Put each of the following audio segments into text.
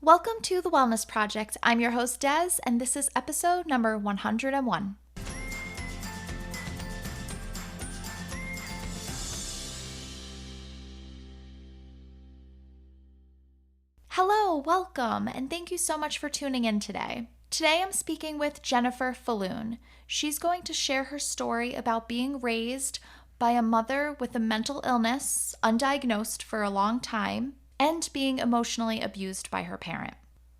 Welcome to The Wellness Project. I'm your host, Des, and this is episode number 101. Hello, welcome, and thank you so much for tuning in today. Today I'm speaking with Jennifer Falloon. She's going to share her story about being raised by a mother with a mental illness, undiagnosed for a long time, and being emotionally abused by her parent.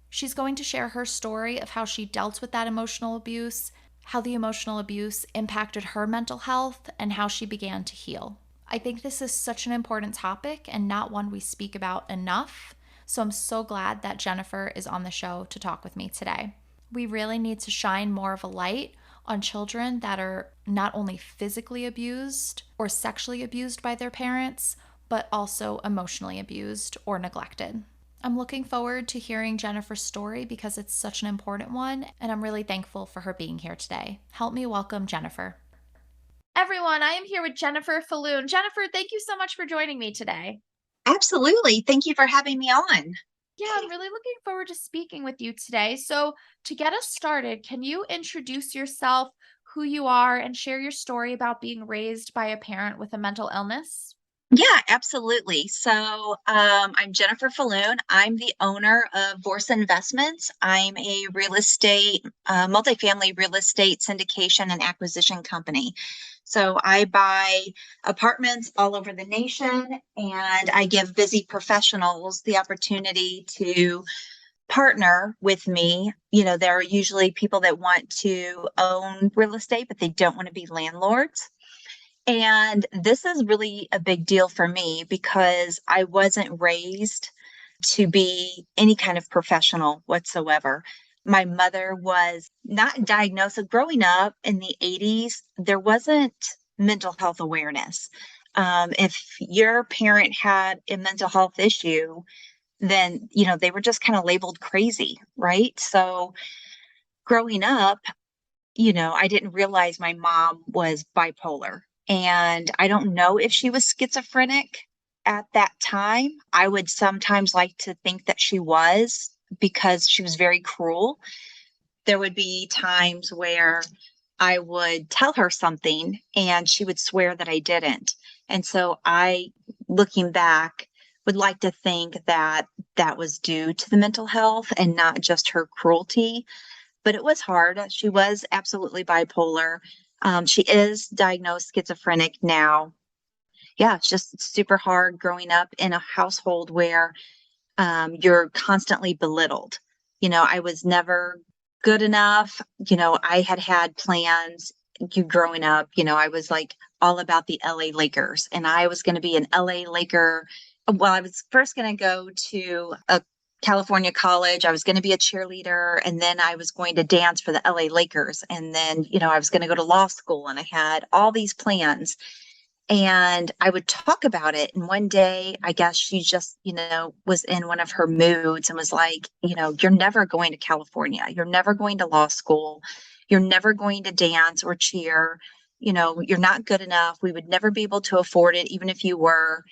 She's going to share her story of how she dealt with that emotional abuse, how the emotional abuse impacted her mental health, and how she began to heal. I think this is such an important topic and not one we speak about enough. So I'm so glad that Jennifer is on the show to talk with me today. We really need to shine more of a light on children that are not only physically abused or sexually abused by their parents, but also emotionally abused or neglected. I'm looking forward to hearing Jennifer's story because it's such an important one, and I'm really thankful for her being here today. Help me welcome Jennifer. Everyone, I am here with Jennifer Falloon. Jennifer, thank you so much for joining me today. Absolutely. Thank you for having me on. Yeah, I'm really looking forward to speaking with you today. So, to get us started, can you introduce yourself, who you are, and share your story about being raised by a parent with a mental illness? Yeah, absolutely. I'm Jennifer Falloon. I'm the owner of Vorsa Investments. I'm a multifamily real estate syndication and acquisition company. So I buy apartments all over the nation and I give busy professionals the opportunity to partner with me. There are usually people that want to own real estate, but they don't want to be landlords. And this is really a big deal for me because I wasn't raised to be any kind of professional whatsoever. My mother was not diagnosed. So growing up in the 80s, there wasn't mental health awareness. If your parent had a mental health issue, then, they were just kind of labeled crazy, right? So growing up, I didn't realize my mom was bipolar. And I don't know if she was schizophrenic at that time. I would sometimes like to think that she was because she was very cruel. There would be times where I would tell her something and she would swear that I didn't. And so looking back, would like to think that that was due to the mental health and not just her cruelty, but it was hard. She was absolutely bipolar. She is diagnosed schizophrenic now. Yeah, it's just super hard growing up in a household where you're constantly belittled. I was never good enough. I had plans. Growing up, I was like all about the LA Lakers, and I was going to be an LA Laker. Well, I was first going to go to a California college. I was going to be a cheerleader, and then I was going to dance for the LA Lakers. And then, I was going to go to law school, and I had all these plans. And I would talk about it. And one day, I guess she just, was in one of her moods and was like, you're never going to California. You're never going to law school. You're never going to dance or cheer. You're not good enough. We would never be able to afford it, even if you were.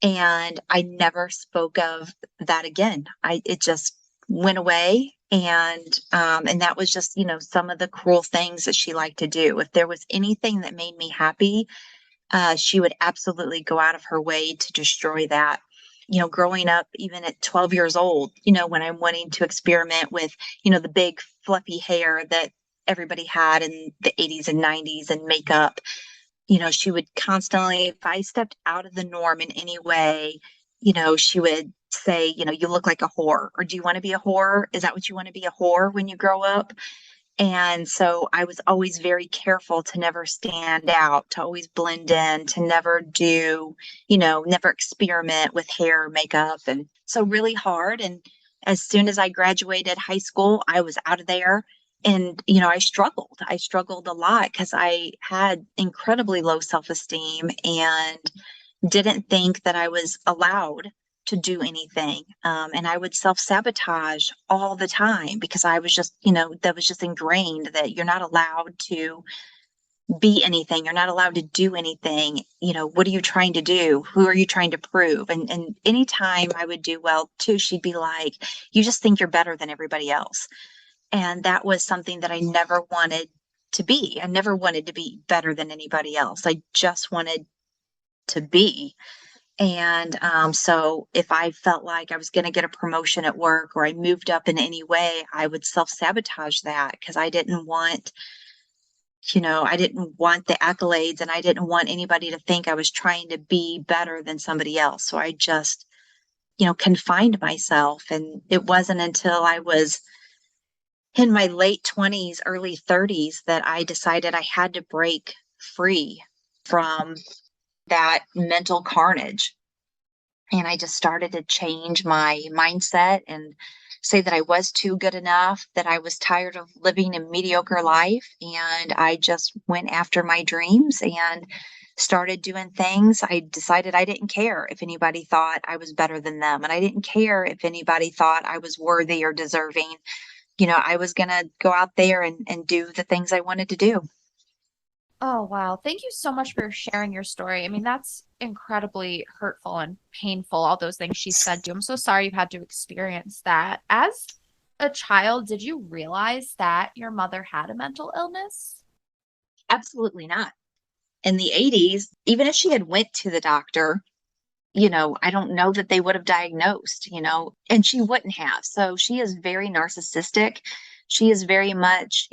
And I never spoke of that again. It just went away. And that was just, some of the cruel things that she liked to do. If there was anything that made me happy, she would absolutely go out of her way to destroy that. Growing up, even at 12 years old, when I'm wanting to experiment with, the big fluffy hair that everybody had in the 80s and 90s and makeup, she would constantly, if I stepped out of the norm in any way, she would say, you look like a whore, or do you want to be a whore? Is that what you want to be, a whore when you grow up? And so I was always very careful to never stand out, to always blend in, to never do, never experiment with hair, makeup. And so really hard. And as soon as I graduated high school, I was out of there. And, I struggled. I struggled a lot because I had incredibly low self-esteem and didn't think that I was allowed to do anything. And I would self-sabotage all the time because I was just, that was just ingrained that you're not allowed to be anything. You're not allowed to do anything. What are you trying to do? Who are you trying to prove? And anytime I would do well too, she'd be like, you just think you're better than everybody else. And that was something that I never wanted to be. I never wanted to be better than anybody else. I just wanted to be. And so if I felt like I was going to get a promotion at work or I moved up in any way, I would self sabotage that because I didn't want the accolades and I didn't want anybody to think I was trying to be better than somebody else. So I just, confined myself. And it wasn't until I was in my late 20s, early 30s that I decided I had to break free from that mental carnage. And I just started to change my mindset and say that I was too good enough, that I was tired of living a mediocre life. And I just went after my dreams and started doing things. I decided I didn't care if anybody thought I was better than them. And I didn't care if anybody thought I was worthy or deserving. I was going to go out there and do the things I wanted to do. Oh, wow. Thank you so much for sharing your story. I mean, that's incredibly hurtful and painful, all those things she said to you. I'm so sorry you had to experience that. As a child, did you realize that your mother had a mental illness? Absolutely not. In the 80s, even if she had went to the doctor, I don't know that they would have diagnosed, and she wouldn't have. So she is very narcissistic. She is very much,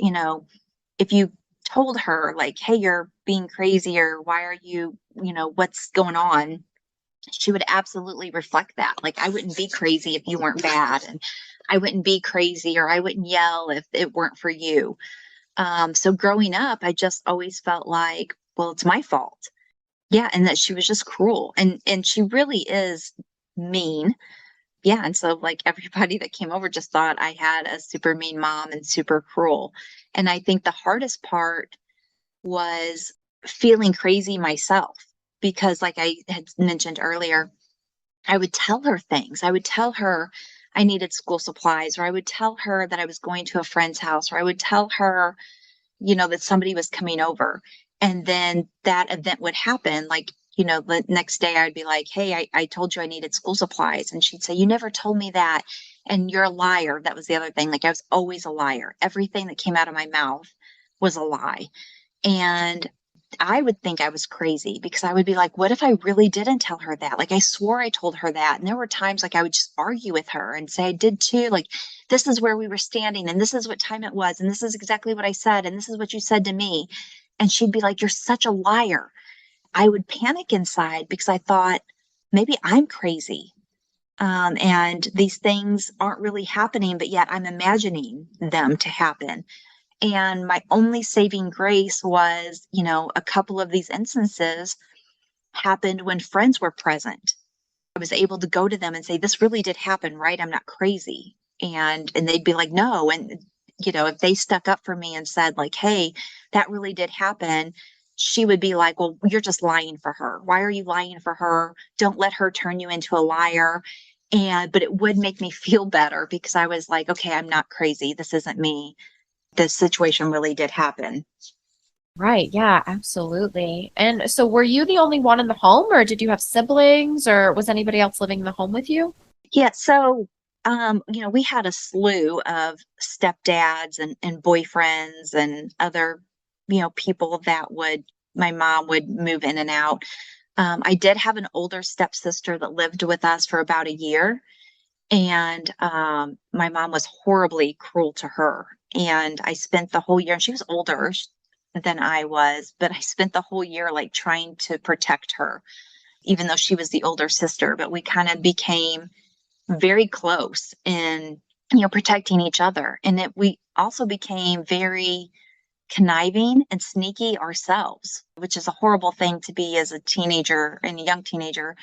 if you told her like, hey, you're being crazy or why are you, what's going on? She would absolutely reflect that. Like, I wouldn't be crazy if you weren't bad. And I wouldn't be crazy or I wouldn't yell if it weren't for you. So growing up, I just always felt like, well, it's my fault. Yeah, and that she was just cruel, and she really is mean. Yeah, and so, like, everybody that came over just thought I had a super mean mom and super cruel, and I think the hardest part was feeling crazy myself because, like I had mentioned earlier, I would tell her things. I would tell her I needed school supplies, or I would tell her that I was going to a friend's house, or I would tell her that somebody was coming over. And then that event would happen. Like, the next day I'd be like, hey, I told you I needed school supplies. And she'd say, you never told me that. And you're a liar. That was the other thing. Like, I was always a liar. Everything that came out of my mouth was a lie. And I would think I was crazy because I would be like, what if I really didn't tell her that? Like, I swore I told her that. And there were times like I would just argue with her and say, I did too. Like, this is where we were standing and this is what time it was. And this is exactly what I said. And this is what you said to me. And she'd be like, you're such a liar. I would panic inside because I thought maybe I'm crazy. And these things aren't really happening, but yet I'm imagining them to happen. And my only saving grace was, a couple of these instances happened when friends were present. I was able to go to them and say, this really did happen, right? I'm not crazy. And they'd be like, no. And, if they stuck up for me and said, like, hey, that really did happen, she would be like, well, you're just lying for her. Why are you lying for her? Don't let her turn you into a liar. But it would make me feel better because I was like, okay, I'm not crazy. This isn't me. This situation really did happen. Right, yeah, absolutely. And so were you the only one in the home, or did you have siblings, or was anybody else living in the home with you? Yeah, so we had a slew of stepdads and boyfriends and other, people that my mom would move in and out. I did have an older stepsister that lived with us for about a year, and my mom was horribly cruel to her. And I spent the whole year, and she was older than I was, but I spent the whole year like trying to protect her, even though she was the older sister. But we kind of became very close in protecting each other, and we also became very conniving and sneaky ourselves, which is a horrible thing to be as a teenager and a young teenager.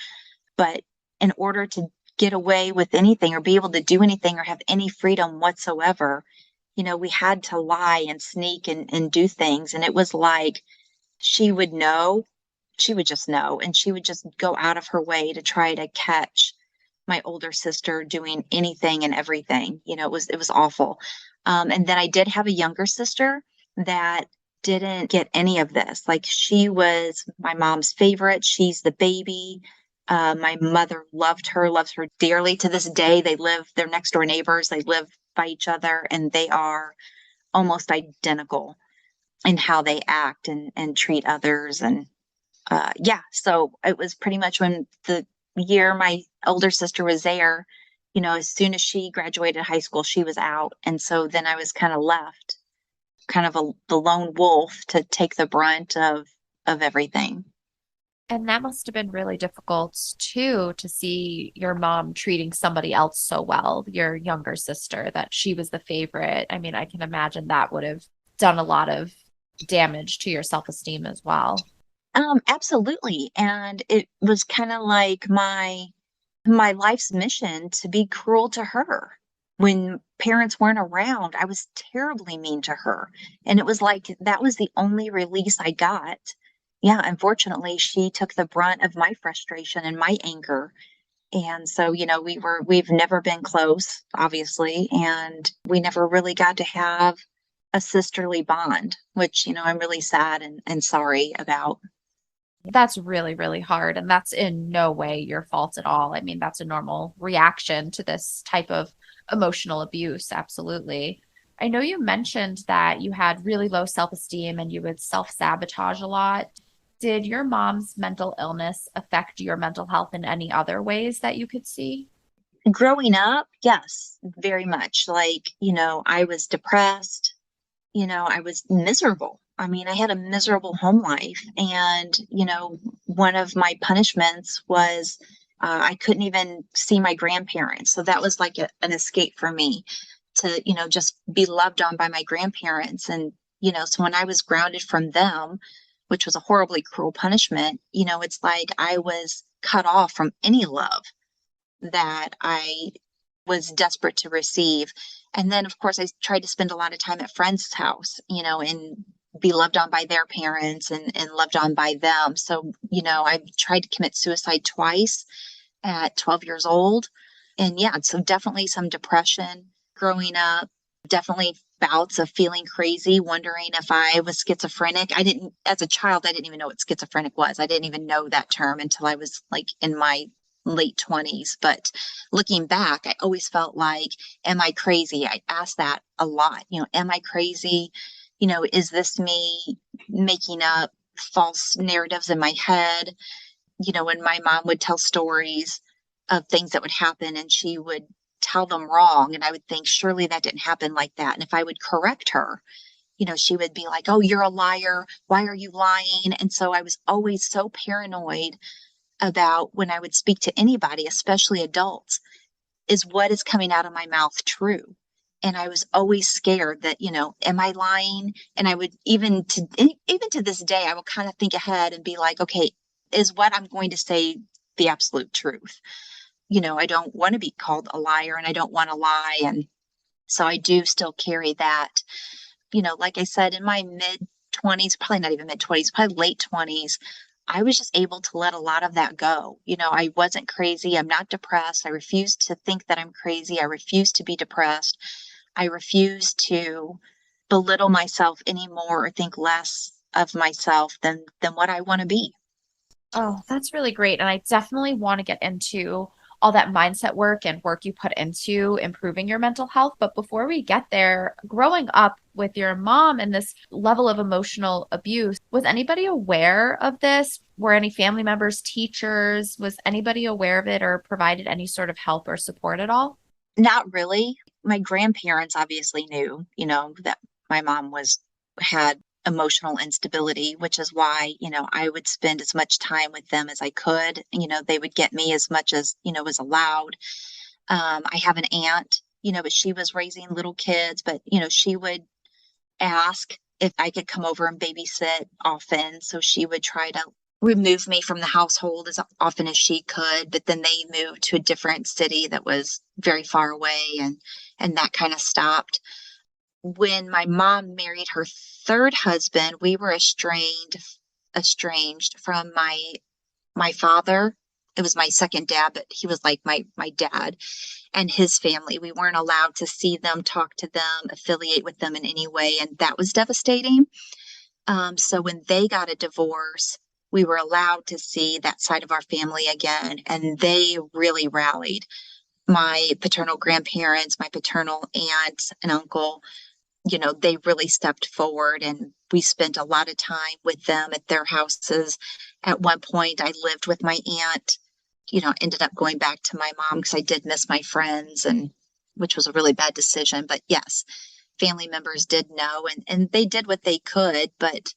But in order to get away with anything or be able to do anything or have any freedom whatsoever, we had to lie and sneak and do things. And it was like she would know, she would just know, and she would just go out of her way to try to catch my older sister doing anything and everything. It was awful. And then I did have a younger sister that didn't get any of this. Like, she was my mom's favorite. She's the baby. My mother loved her, loves her dearly to this day. They're next door neighbors. They live by each other, and they are almost identical in how they act and treat others. And yeah, so it was pretty much when the year my older sister was there, as soon as she graduated high school, she was out. And so then I was kind of left, kind of the lone wolf to take the brunt of everything. And that must have been really difficult too, to see your mom treating somebody else so well, your younger sister, that she was the favorite. I mean, I can imagine that would have done a lot of damage to your self-esteem as well. Absolutely. And it was kind of like my life's mission to be cruel to her. When parents weren't around, I was terribly mean to her. And it was like that was the only release I got. Yeah, unfortunately, she took the brunt of my frustration and my anger. And so, we've never been close, obviously, and we never really got to have a sisterly bond, which, I'm really sad and sorry about. That's really, really hard. And that's in no way your fault at all. I mean, that's a normal reaction to this type of emotional abuse. Absolutely. I know you mentioned that you had really low self-esteem and you would self-sabotage a lot. Did your mom's mental illness affect your mental health in any other ways that you could see? Growing up, yes, very much. Like, I was depressed, I was miserable. I mean, I had a miserable home life. And, one of my punishments was I couldn't even see my grandparents. So that was like an escape for me to, just be loved on by my grandparents. And, so when I was grounded from them, which was a horribly cruel punishment, it's like I was cut off from any love that I was desperate to receive. And then, of course, I tried to spend a lot of time at friends' house, and be loved on by their parents and loved on by them. So, I tried to commit suicide twice at 12 years old. And yeah, so definitely some depression growing up, definitely bouts of feeling crazy, wondering if I was schizophrenic. As a child, I didn't even know what schizophrenic was. I didn't even know that term until I was like in my late 20s. But looking back, I always felt like, am I crazy? I asked that a lot. Am I crazy? Is this me making up false narratives in my head? When my mom would tell stories of things that would happen and she would tell them wrong, and I would think, surely that didn't happen like that. And if I would correct her, she would be like, oh, you're a liar. Why are you lying? And so I was always so paranoid about when I would speak to anybody, especially adults, is what is coming out of my mouth true? And I was always scared that, am I lying? And I would even to this day, I will kind of think ahead and be like, okay, is what I'm going to say the absolute truth? I don't want to be called a liar and I don't want to lie. And so I do still carry that, like I said, in my mid 20s, probably not even mid 20s, probably late 20s, I was just able to let a lot of that go. I wasn't crazy. I'm not depressed. I refuse to think that I'm crazy. I refuse to be depressed. I refuse to belittle myself anymore or think less of myself than what I want to be. Oh, that's really great. And I definitely want to get into all that mindset work and work you put into improving your mental health. But before we get there, growing up with your mom and this level of emotional abuse, was anybody aware of this? Were any family members, teachers, was anybody aware of it or provided any sort of help or support at all? Not really. My grandparents obviously knew, that my mom had emotional instability, which is why, I would spend as much time with them as I could. They would get me as much as, was allowed. I have an aunt, but she was raising little kids, but, she would ask if I could come over and babysit often. So she would try to remove me from the household as often as she could, but then they moved to a different city that was very far away, and that kind of stopped. When my mom married her third husband, we were estranged from my father. It was my second dad, but he was like my dad and his family. We weren't allowed to see them, talk to them, affiliate with them in any way, and that was devastating. So when they got a divorce, we were allowed to see that side of our family again, and they really rallied. My paternal grandparents, my paternal aunt and uncle, they really stepped forward, and we spent a lot of time with them at their houses. At one point, I lived with my aunt, ended up going back to my mom because I did miss my friends, and which was a really bad decision. But yes, family members did know, and they did what they could. But,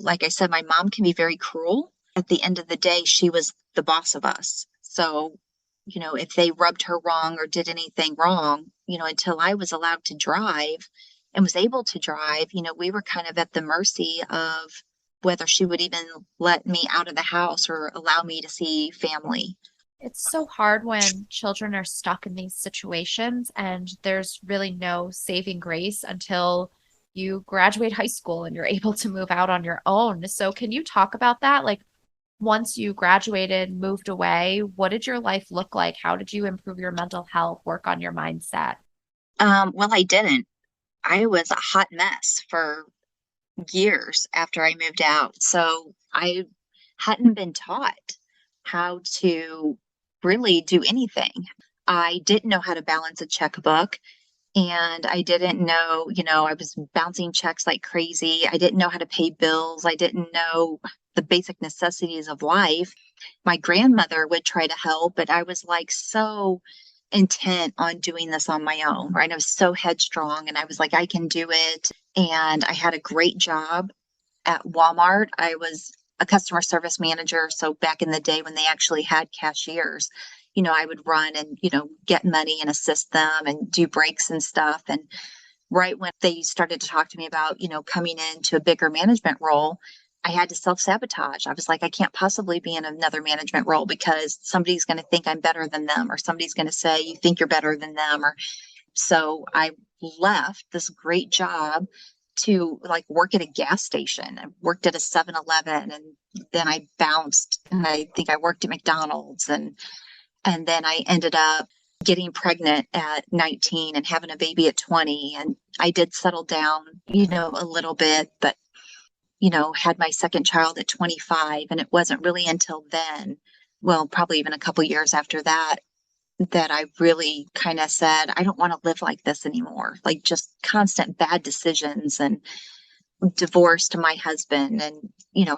like I said, my mom can be very cruel. At the end of the day, she was the boss of us. So, if they rubbed her wrong or did anything wrong, until I was allowed to drive and was able to drive, we were kind of at the mercy of whether she would even let me out of the house or allow me to see family. It's so hard when children are stuck in these situations and there's really no saving grace until you graduate high school and you're able to move out on your own. So, can you talk about that? Like, once you graduated, moved away, what did your life look like? How did you improve your mental health, work on your mindset? Well, I didn't. I was a hot mess for years after I moved out. So I hadn't been taught how to really do anything. I didn't know how to balance a checkbook, and I didn't know, I was bouncing checks like crazy. I didn't know how to pay bills. I didn't know the basic necessities of life. My grandmother would try to help, but I was like so intent on doing this on my own, right? I was so headstrong, and I was like, I can do it. And I had a great job at Walmart. I was a customer service manager. So back in the day when they actually had cashiers, I would run and, get money and assist them and do breaks and stuff. And right when they started to talk to me about, coming into a bigger management role, I had to self sabotage. I was like, I can't possibly be in another management role because somebody's going to think I'm better than them, or somebody's going to say, you think you're better than them. Or so I left this great job to like work at a gas station. I worked at a 7-Eleven, and then I bounced and I think I worked at McDonald's, and then I ended up getting pregnant at 19 and having a baby at 20. And I did settle down, a little bit, but, had my second child at 25. And it wasn't really until then, well, probably even a couple years after that, that I really kind of said, I don't want to live like this anymore. Like just constant bad decisions, and divorced my husband, and,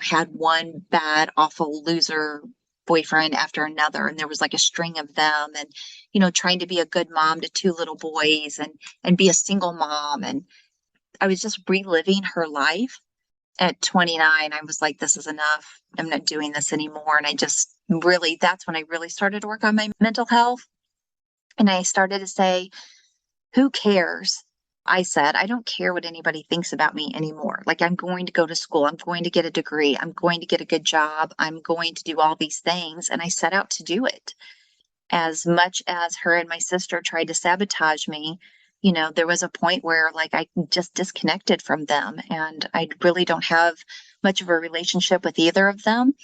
had one bad, awful loser boyfriend after another. And there was like a string of them, and, trying to be a good mom to two little boys, and be a single mom. And I was just reliving her life. At 29, I was like, this is enough. I'm not doing this anymore. And I just really, that's when I really started to work on my mental health. And I started to say, who cares? I said, I don't care what anybody thinks about me anymore. Like, I'm going to go to school. I'm going to get a degree. I'm going to get a good job. I'm going to do all these things. And I set out to do it. As much as her and my sister tried to sabotage me, there was a point where like I just disconnected from them, and I really don't have much of a relationship with either of them,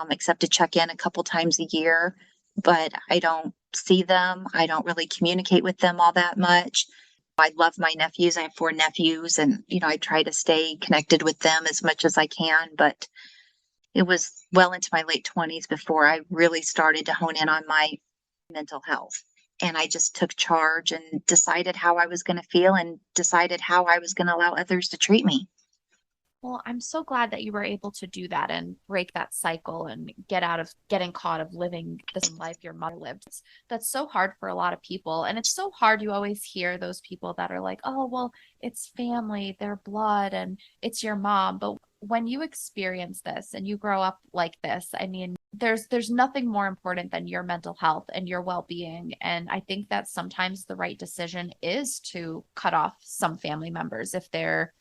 except to check in a couple times a year. But I don't see them. I don't really communicate with them all that much. I love my nephews. I have 4 nephews, and, I try to stay connected with them as much as I can. But it was well into my late 20s before I really started to hone in on my mental health. And I just took charge and decided how I was going to feel and decided how I was going to allow others to treat me. Well, I'm so glad that you were able to do that and break that cycle and get out of getting caught of living the same life your mother lived. That's so hard for a lot of people. And it's so hard. You always hear those people that are like, oh, well, it's family, their blood, and it's your mom. But when you experience this and you grow up like this, I mean, there's nothing more important than your mental health and your well-being. And I think that sometimes the right decision is to cut off some family members if they're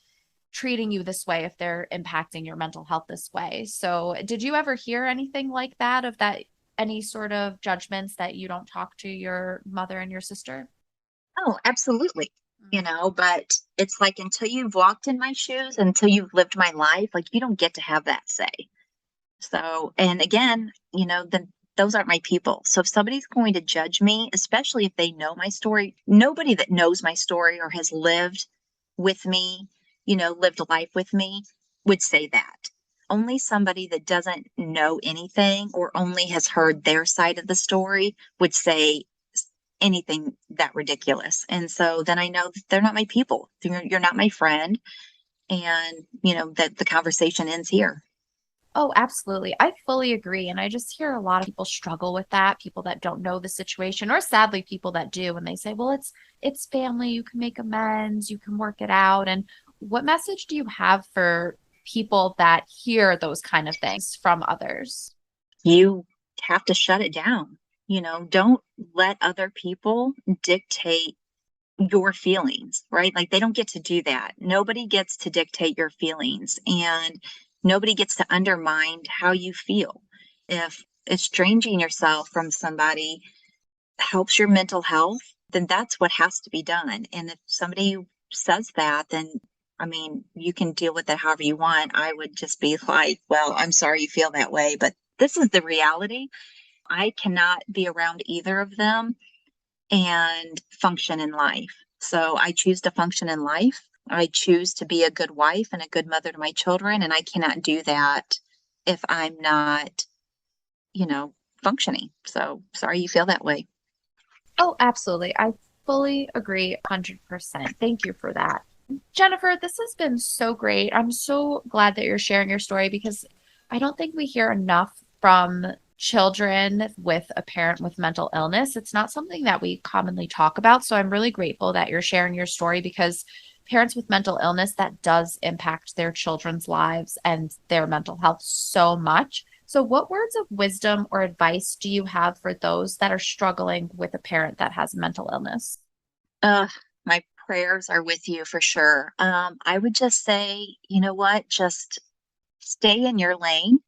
treating you this way, if they're impacting your mental health this way. So, did you ever hear anything like that, of that, any sort of judgments that you don't talk to your mother and your sister? Oh, absolutely. But it's like until you've walked in my shoes, until you've lived my life, like you don't get to have that say. So, and again, then those aren't my people. So if somebody's going to judge me, especially if they know my story, nobody that knows my story or has lived with me, lived life with me would say that. Only somebody that doesn't know anything or only has heard their side of the story would say anything that ridiculous. And so then I know that they're not my people. You're not my friend. And, that the conversation ends here. Oh, absolutely. I fully agree. And I just hear a lot of people struggle with that, people that don't know the situation, or sadly people that do, and they say, well, it's family, you can make amends, you can work it out. And what message do you have for people that hear those kind of things from others? You have to shut it down. Don't let other people dictate your feelings, right? Like they don't get to do that. Nobody gets to dictate your feelings and nobody gets to undermine how you feel. If estranging yourself from somebody helps your mental health, then that's what has to be done. And if somebody says that, then I mean, you can deal with it however you want. I would just be like, well, I'm sorry you feel that way, but this is the reality. I cannot be around either of them and function in life. So I choose to function in life. I choose to be a good wife and a good mother to my children. And I cannot do that if I'm not, you know, functioning. So sorry you feel that way. Oh, absolutely. I fully agree 100%. Thank you for that. Jennifer, this has been so great. I'm so glad that you're sharing your story because I don't think we hear enough from children with a parent with mental illness. It's not something that we commonly talk about. So I'm really grateful that you're sharing your story because parents with mental illness, that does impact their children's lives and their mental health so much. So, what words of wisdom or advice do you have for those that are struggling with a parent that has mental illness? Uh, my prayers are with you for sure. I would just say, you know what? Just stay in your lane,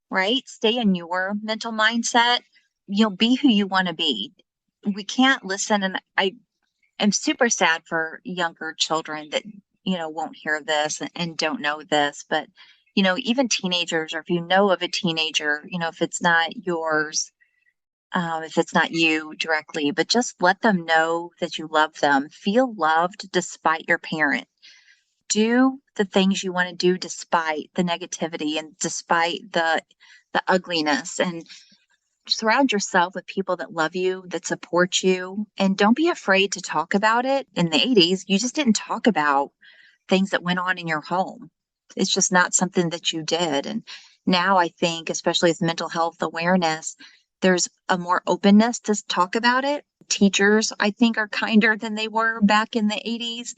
right? Stay in your mental mindset. You'll be who you want to be. We can't listen. And I am super sad for younger children that, won't hear this and don't know this. But, even teenagers, or if you know of a teenager, if it's not yours, if it's not you directly, but just let them know that you love them. Feel loved despite your parent. Do the things you want to do despite the negativity and despite the ugliness, and surround yourself with people that love you, that support you, and don't be afraid to talk about it. In the 80s, you just didn't talk about things that went on in your home. It's just not something that you did. And now I think, especially with mental health awareness, there's a more openness to talk about it. Teachers, I think, are kinder than they were back in the 80s.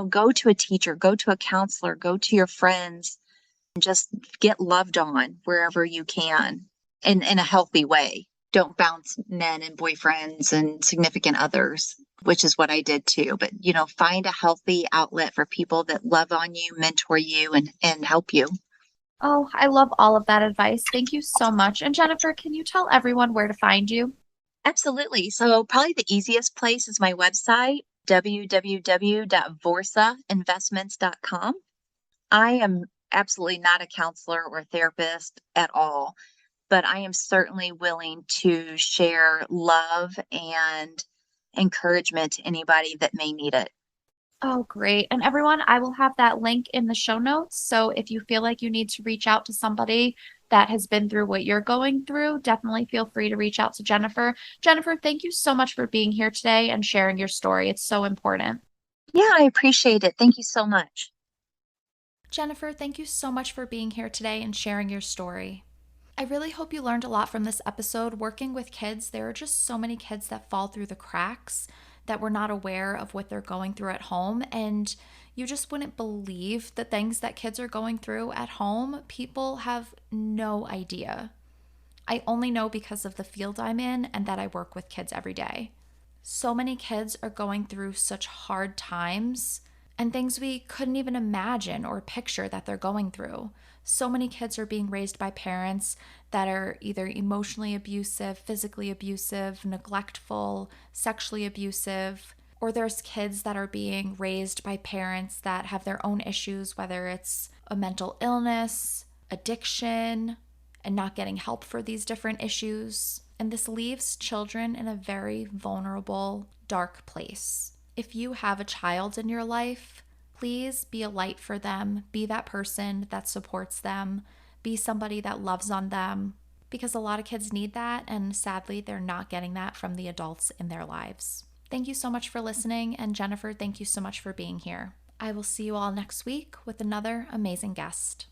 Go to a teacher, go to a counselor, go to your friends, and just get loved on wherever you can in a healthy way. Don't bounce men and boyfriends and significant others, which is what I did too. But, find a healthy outlet for people that love on you, mentor you, and help you. Oh, I love all of that advice. Thank you so much. And Jennifer, can you tell everyone where to find you? Absolutely. So, probably the easiest place is my website, www.vorsainvestments.com. I am absolutely not a counselor or therapist at all, but I am certainly willing to share love and encouragement to anybody that may need it. Oh, great. And everyone, I will have that link in the show notes. So if you feel like you need to reach out to somebody that has been through what you're going through, definitely feel free to reach out to Jennifer. Jennifer, thank you so much for being here today and sharing your story. It's so important. Yeah, I appreciate it. Thank you so much. Jennifer, thank you so much for being here today and sharing your story. I really hope you learned a lot from this episode. Working with kids, there are just so many kids that fall through the cracks that we're not aware of what they're going through at home. And you just wouldn't believe the things that kids are going through at home. People have no idea. I only know because of the field I'm in and that I work with kids every day. So many kids are going through such hard times and things we couldn't even imagine or picture that they're going through. So many kids are being raised by parents that are either emotionally abusive, physically abusive, neglectful, sexually abusive, or there's kids that are being raised by parents that have their own issues, whether it's a mental illness, addiction, and not getting help for these different issues. And this leaves children in a very vulnerable, dark place. If you have a child in your life, Please be a light for them. Be that person that supports them. Be somebody that loves on them, because a lot of kids need that, and sadly, they're not getting that from the adults in their lives. Thank you so much for listening, and Jennifer, thank you so much for being here. I will see you all next week with another amazing guest.